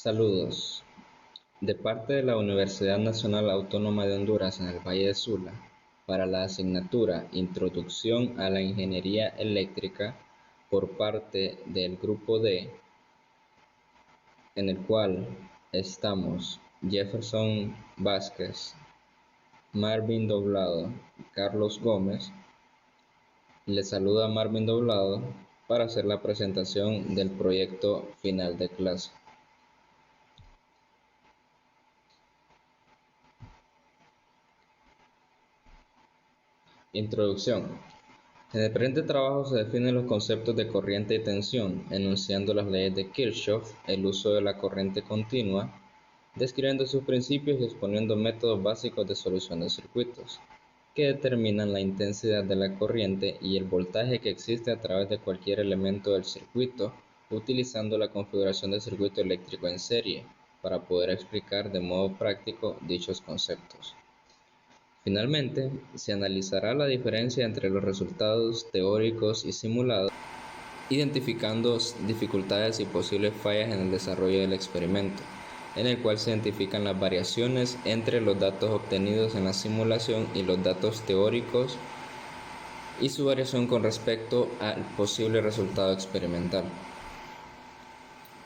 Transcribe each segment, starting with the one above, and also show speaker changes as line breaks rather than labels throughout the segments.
Saludos. De parte de la Universidad Nacional Autónoma de Honduras en el Valle de Sula, para la asignatura Introducción a la Ingeniería Eléctrica por parte del Grupo D, en el cual estamos Jefferson Vázquez, Marvin Doblado y Carlos Gómez. Les saluda Marvin Doblado para hacer la presentación del proyecto final de clase. Introducción. En el presente trabajo se definen los conceptos de corriente y tensión, enunciando las leyes de Kirchhoff, el uso de la corriente continua, describiendo sus principios y exponiendo métodos básicos de solución de circuitos, que determinan la intensidad de la corriente y el voltaje que existe a través de cualquier elemento del circuito, utilizando la configuración del circuito eléctrico en serie, para poder explicar de modo práctico dichos conceptos. Finalmente, se analizará la diferencia entre los resultados teóricos y simulados, identificando dificultades y posibles fallas en el desarrollo del experimento, en el cual se identifican las variaciones entre los datos obtenidos en la simulación y los datos teóricos y su variación con respecto al posible resultado experimental.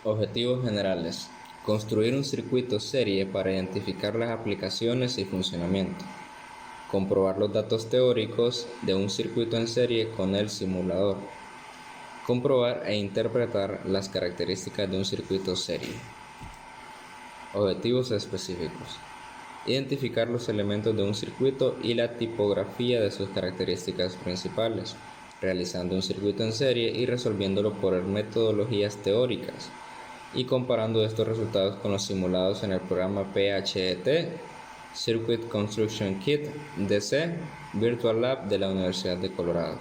Objetivos generales: construir un circuito serie para identificar las aplicaciones y funcionamiento. Comprobar los datos teóricos de un circuito en serie con el simulador. Comprobar e interpretar las características de un circuito serie. Objetivos específicos: identificar los elementos de un circuito y la tipografía de sus características principales, realizando un circuito en serie y resolviéndolo por metodologías teóricas, y comparando estos resultados con los simulados en el programa PHET Circuit Construction Kit DC Virtual Lab de la Universidad de Colorado.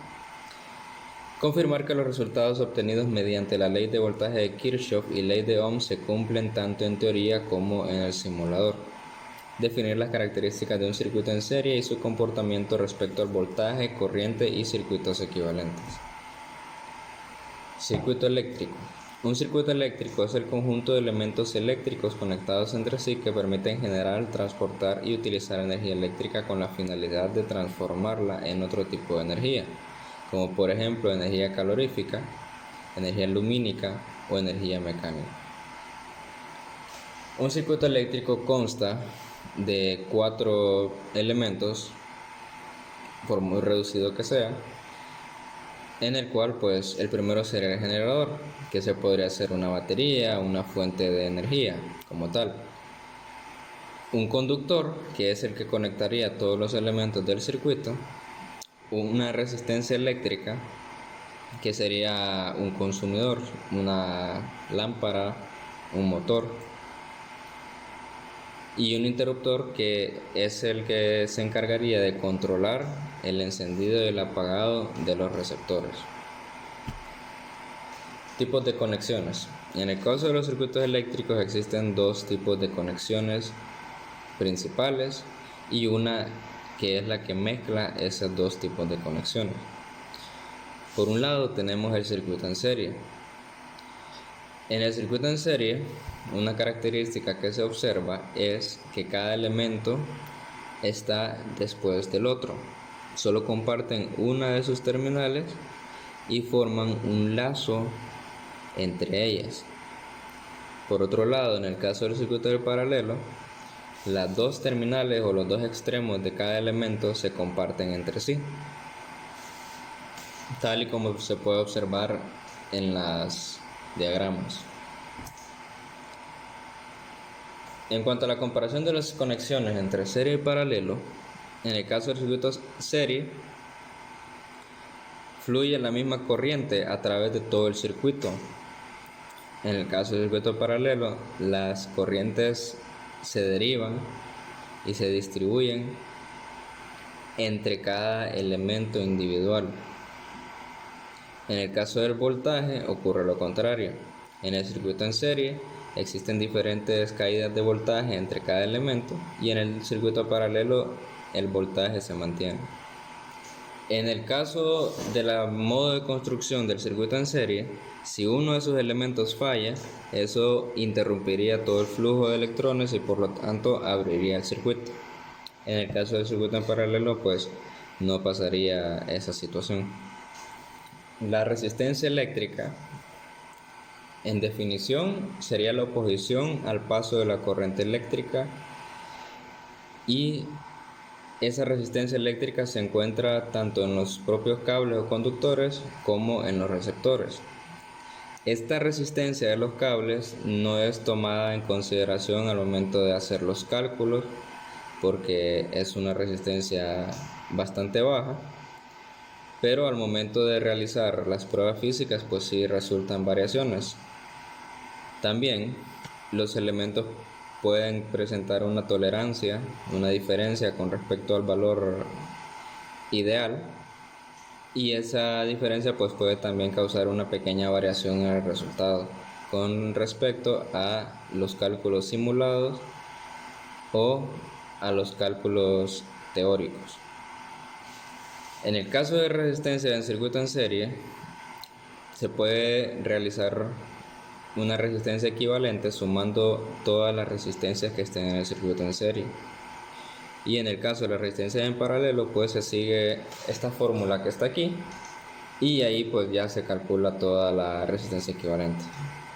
Confirmar que los resultados obtenidos mediante la ley de voltaje de Kirchhoff y ley de Ohm se cumplen tanto en teoría como en el simulador. Definir las características de un circuito en serie y su comportamiento respecto al voltaje, corriente y circuitos equivalentes. Circuito eléctrico. Un circuito eléctrico es el conjunto de elementos eléctricos conectados entre sí que permiten generar, transportar y utilizar energía eléctrica con la finalidad de transformarla en otro tipo de energía, como por ejemplo energía calorífica, energía lumínica o energía mecánica. Un circuito eléctrico consta de 4 elementos, por muy reducido que sea, en el cual pues el primero sería el generador, que se podría ser una batería, una fuente de energía como tal. Un conductor, que es el que conectaría todos los elementos del circuito. Una resistencia eléctrica, que sería un consumidor, una lámpara, un motor. Y un interruptor, que es el que se encargaría de controlar el encendido y el apagado de los receptores. Tipos de conexiones. En el caso de los circuitos eléctricos existen dos tipos de conexiones principales y una que es la que mezcla esos dos tipos de conexiones. Por un lado tenemos el circuito en serie. En el circuito en serie, una característica que se observa es que cada elemento está después del otro. Solo comparten una de sus terminales y forman un lazo entre ellas. Por otro lado, en el caso del circuito del paralelo, las dos terminales o los dos extremos de cada elemento se comparten entre sí, tal y como se puede observar en los diagramas. En cuanto a la comparación de las conexiones entre serie y paralelo, en el caso del circuito serie, fluye la misma corriente a través de todo el circuito. En el caso del circuito paralelo, las corrientes se derivan y se distribuyen entre cada elemento individual. En el caso del voltaje ocurre lo contrario. En el circuito en serie existen diferentes caídas de voltaje entre cada elemento y en el circuito paralelo el voltaje se mantiene. En el caso del modo de construcción del circuito en serie, si uno de sus elementos falla, eso interrumpiría todo el flujo de electrones y por lo tanto abriría el circuito. En el caso del circuito en paralelo, pues no pasaría esa situación. La resistencia eléctrica, en definición, sería la oposición al paso de la corriente eléctrica, y esa resistencia eléctrica se encuentra tanto en los propios cables o conductores como en los receptores. Esta resistencia de los cables no es tomada en consideración al momento de hacer los cálculos porque es una resistencia bastante baja, pero al momento de realizar las pruebas físicas pues sí resultan variaciones. También los elementos pueden presentar una tolerancia, una diferencia con respecto al valor ideal, y esa diferencia pues puede también causar una pequeña variación en el resultado con respecto a los cálculos simulados o a los cálculos teóricos. En el caso de resistencia en circuito en serie, se puede realizar una resistencia equivalente sumando todas las resistencias que estén en el circuito en serie. Y en el caso de la resistencia en paralelo, pues se sigue esta fórmula que está aquí y ahí pues ya se calcula toda la resistencia equivalente.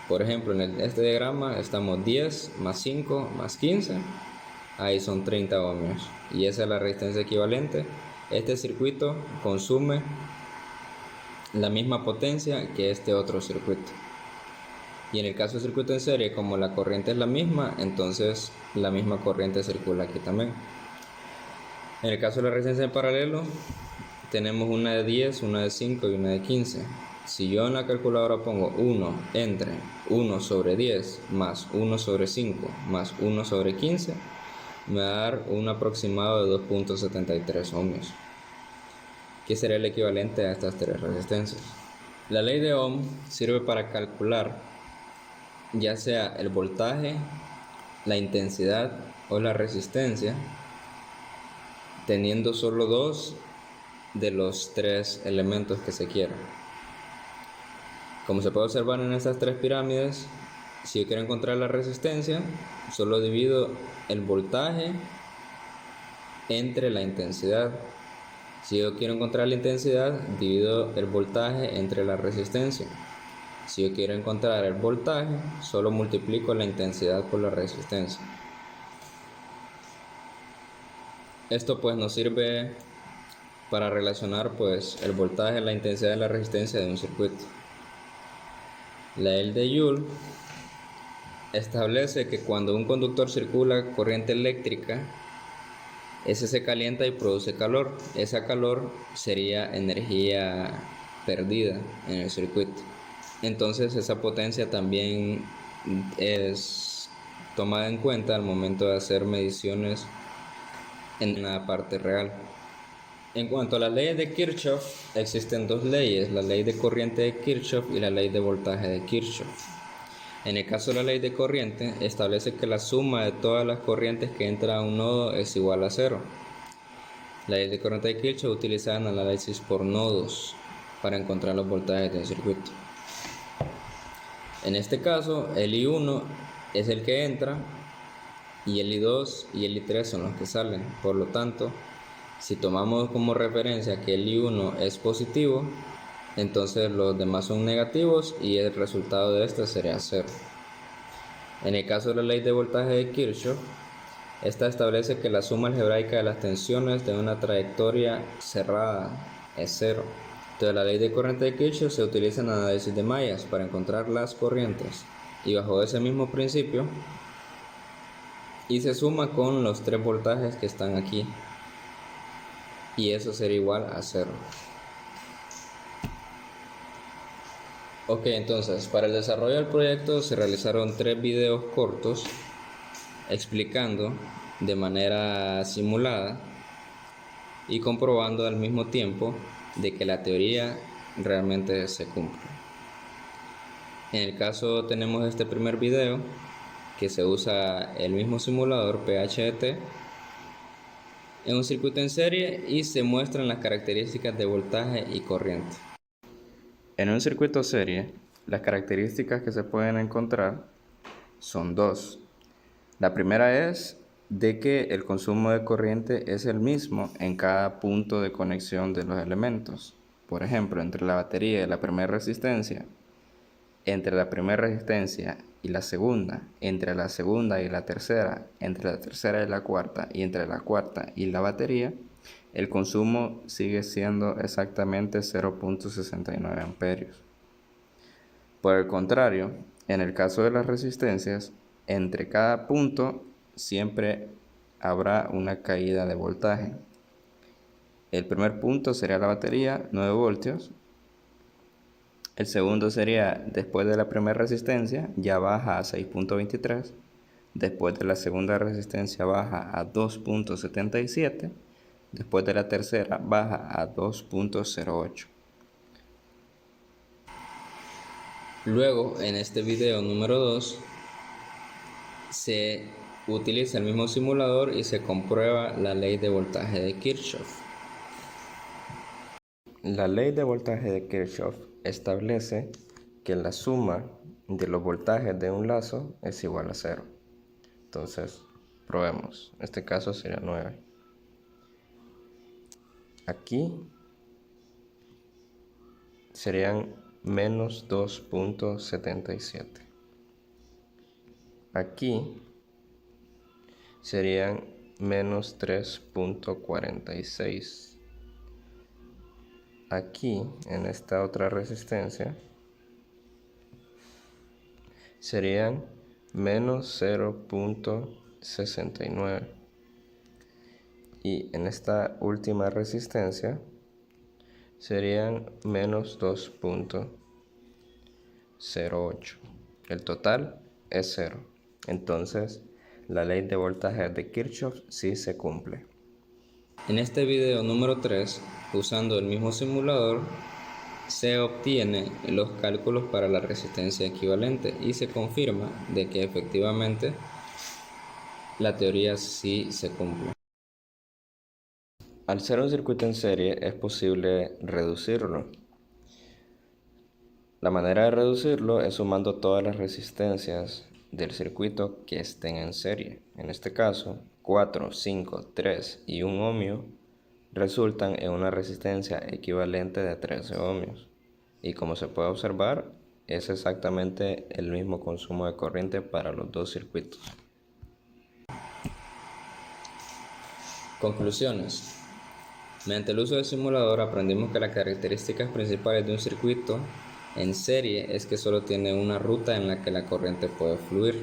Por ejemplo, en este diagrama estamos 10 más 5 más 15, ahí son 30 ohmios y esa es la resistencia equivalente. Este circuito consume la misma potencia que este otro circuito. Y en el caso del circuito en serie, como la corriente es la misma, entonces la misma corriente circula aquí también. En el caso de la resistencia en paralelo, tenemos una de 10, una de 5 y una de 15. Si yo en la calculadora pongo 1 entre 1 sobre 10 más 1 sobre 5 más 1 sobre 15, me va a dar un aproximado de 2.73 ohmios, que será el equivalente a estas tres resistencias. La ley de Ohm sirve para calcular ya sea el voltaje, la intensidad o la resistencia, teniendo solo dos de los tres elementos que se quieran. Como se puede observar en estas tres pirámides, si yo quiero encontrar la resistencia, solo divido el voltaje entre la intensidad. Si yo quiero encontrar la intensidad, divido el voltaje entre la resistencia. Si yo quiero encontrar el voltaje, solo multiplico la intensidad por la resistencia. Esto pues nos sirve para relacionar pues el voltaje, la intensidad y la resistencia de un circuito. La ley de Joule establece que cuando un conductor circula corriente eléctrica, ese se calienta y produce calor. Esa calor sería energía perdida en el circuito. Entonces esa potencia también es tomada en cuenta al momento de hacer mediciones en la parte real. En cuanto a las leyes de Kirchhoff, existen dos leyes, la ley de corriente de Kirchhoff y la ley de voltaje de Kirchhoff. En el caso de la ley de corriente, establece que la suma de todas las corrientes que entran a un nodo es igual a cero. La ley de corriente de Kirchhoff utiliza el análisis por nodos para encontrar los voltajes del circuito. En este caso, el I1 es el que entra y el I2 y el I3 son los que salen. Por lo tanto, si tomamos como referencia que el I1 es positivo, entonces los demás son negativos y el resultado de este sería cero. En el caso de la ley de voltaje de Kirchhoff, esta establece que la suma algebraica de las tensiones de una trayectoria cerrada es cero. Entonces la ley de corriente de Kirchhoff se utiliza en análisis de mallas para encontrar las corrientes y bajo ese mismo principio y se suma con los tres voltajes que están aquí y eso sería igual a cero. Ok, entonces para el desarrollo del proyecto se realizaron 3 videos cortos explicando de manera simulada y comprobando al mismo tiempo de que la teoría realmente se cumple. En el caso tenemos este primer video que se usa el mismo simulador PHET en un circuito en serie y se muestran las características de voltaje y corriente. En un circuito serie, las características que se pueden encontrar son dos. La primera es de que el consumo de corriente es el mismo en cada punto de conexión de los elementos. Por ejemplo, entre la batería y la primera resistencia, entre la primera resistencia y la segunda, entre la segunda y la tercera, entre la tercera y la cuarta y entre la cuarta y la batería, el consumo sigue siendo exactamente 0.69 amperios. Por el contrario, en el caso de las resistencias, entre cada punto siempre habrá una caída de voltaje. El primer punto sería la batería, 9 voltios. El segundo sería después de la primera resistencia, ya baja a 6.23. Después de la segunda resistencia baja a 2.77. Después de la tercera baja a 2.08. Luego, en este video número 2, se utiliza el mismo simulador y se comprueba la ley de voltaje de Kirchhoff. La ley de voltaje de Kirchhoff establece que la suma de los voltajes de un lazo es igual a 0. Entonces, probemos. En este caso sería 9. Aquí serían menos 2.77. Aquí serían menos 3.46. Aquí, en esta otra resistencia, serían menos 0.69. Y en esta última resistencia serían menos 2.08. El total es 0. Entonces, la ley de voltaje de Kirchhoff sí se cumple. En este video número 3, usando el mismo simulador, se obtienen los cálculos para la resistencia equivalente y se confirma de que efectivamente la teoría sí se cumple. Al ser un circuito en serie es posible reducirlo. La manera de reducirlo es sumando todas las resistencias del circuito que estén en serie. En este caso, 4, 5, 3 y 1 ohmio resultan en una resistencia equivalente de 13 ohmios. Y como se puede observar, es exactamente el mismo consumo de corriente para los dos circuitos. Conclusiones. Mediante el uso del simulador aprendimos que las características principales de un circuito en serie es que solo tiene una ruta en la que la corriente puede fluir.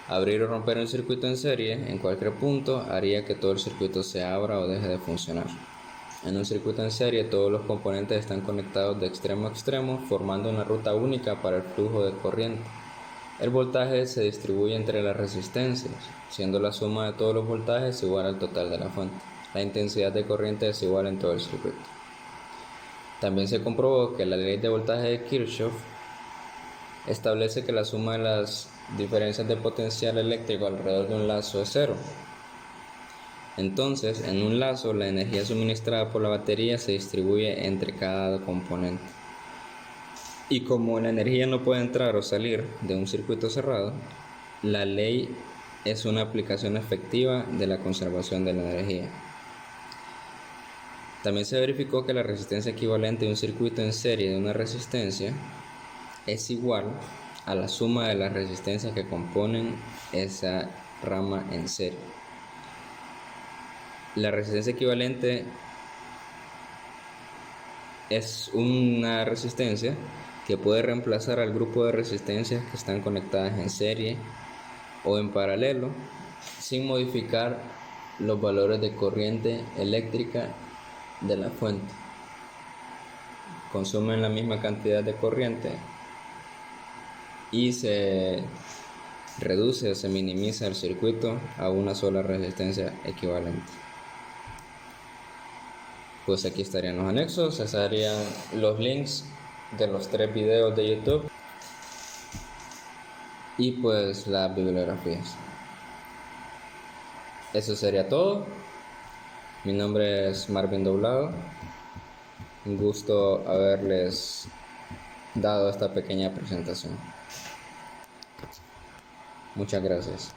Abrir o romper un circuito en serie en cualquier punto haría que todo el circuito se abra o deje de funcionar. En un circuito en serie todos los componentes están conectados de extremo a extremo formando una ruta única para el flujo de corriente. El voltaje se distribuye entre las resistencias, siendo la suma de todos los voltajes igual al total de la fuente. La intensidad de corriente es igual en todo el circuito. También se comprobó que la ley de voltaje de Kirchhoff establece que la suma de las diferencias de potencial eléctrico alrededor de un lazo es 0. Entonces, en un lazo, la energía suministrada por la batería se distribuye entre cada componente. Y como la energía no puede entrar o salir de un circuito cerrado, la ley es una aplicación efectiva de la conservación de la energía. También se verificó que la resistencia equivalente de un circuito en serie de una resistencia es igual a la suma de las resistencias que componen esa rama en serie. La resistencia equivalente es una resistencia que puede reemplazar al grupo de resistencias que están conectadas en serie o en paralelo sin modificar los valores de corriente eléctrica de la fuente. Consumen la misma cantidad de corriente y se reduce o se minimiza el circuito a una sola resistencia equivalente. Pues aquí estarían los anexos, estarían los links de los 3 videos de YouTube y pues las bibliografías. Eso sería todo. Mi nombre es Marvin Doblado. Un gusto haberles dado esta pequeña presentación. Muchas gracias.